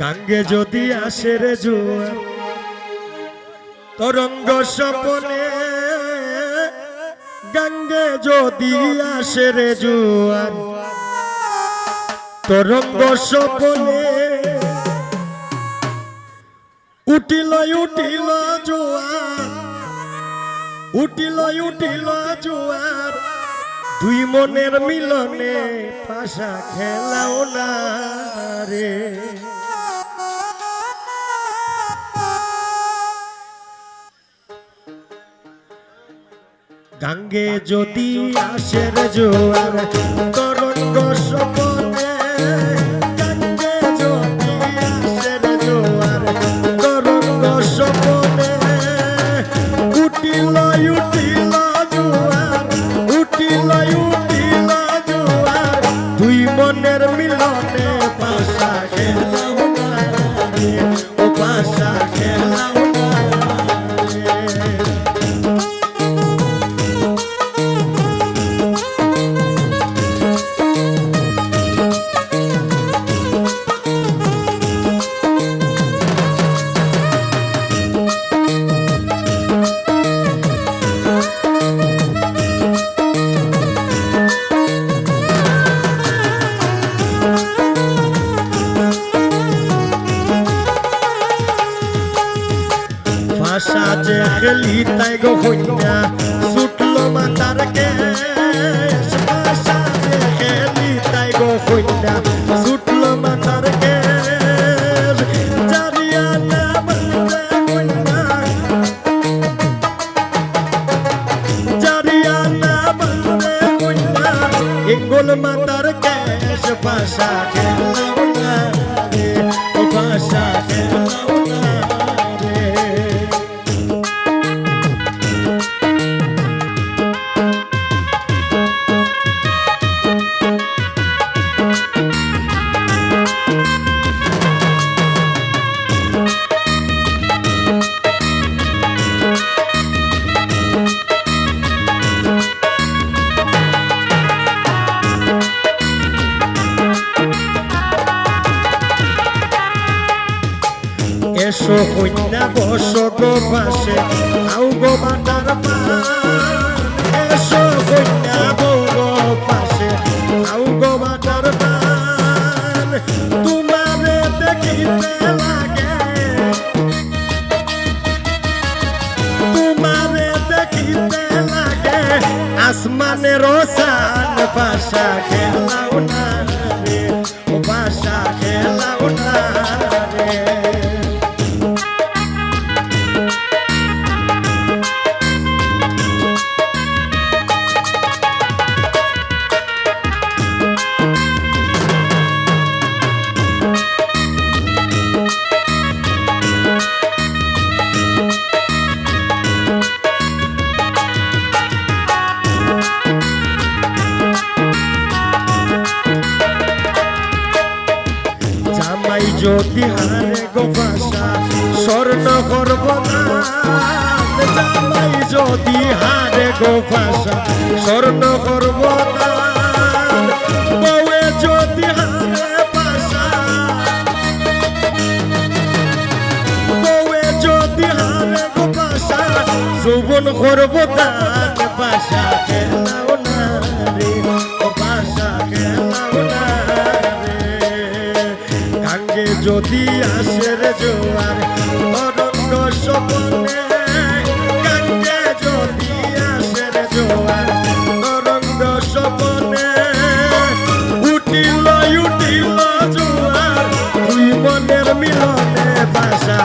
গাঙ্গে যদি আসে রে জোয়ার তরঙ্গ স্বপনে, গাঙ্গে যদি আসে রে জোয়ার তরঙ্গ স্বপনে, উঠিল উঠিল জোয়ার, উঠিল উঠিল জোয়ার, দুই মনের মিলনে পাশা খেলাও না রে। গাঙ্গে যদি আসে রে জোয়ার তরঙ্গ স্বপনে, গাঙ্গে যদি আসে রে জোয়ার তরঙ্গ স্বপনে, উঠিল উঠিল জোয়ার, উঠিল উঠিল জোয়ার, দুই মনের মিলনে পাশা খেলাও না রে, ও পাশা খেলাও না রে। সাজে খেলি তাই গো কইনা ছুটলো মাতার কেশ, সাজে খেলি তাই গো কইনা ছুটলো মাতার কেশ, জারিয়া না বলতে কইনা, জারিয়া না বলতে কইনা, ইঙ্গল মাতার কেশ, পাশা খেলাও না রে, ও পাশা খেলাও না রে। এসো কন্যা বসো গো পাশে, আও গো মাতার পান, এসো কন্যা বউ গো পাশে, আও গো মাতার পান, তোমারে দেখিতে লাগে, তোমারে দেখিতে লাগে, আসমানের চাঁদ, পাশা খেলাও না রে, ও পাশা খেলাও না রে। যদি হারে গো পাশা স্বর্ণ করব না, জামাই যদি হারে গো পাশা স্বর্ণ করব না, বউয়ে যদি হারে পাশা, বউয়ে যদি হারে গো পাশা যৌবন করব তার, পাশা খেলাও না রে, ও পাশা খেলাও না রে। গাঙ্গে যদি আসে রে জোয়ার তরঙ্গ স্বপনে, গাঙ্গে যদি আসে রে জোয়ার তরঙ্গ স্বপনে, উঠিল উঠিল জোয়ার, দুই মনের মিলনে পাশা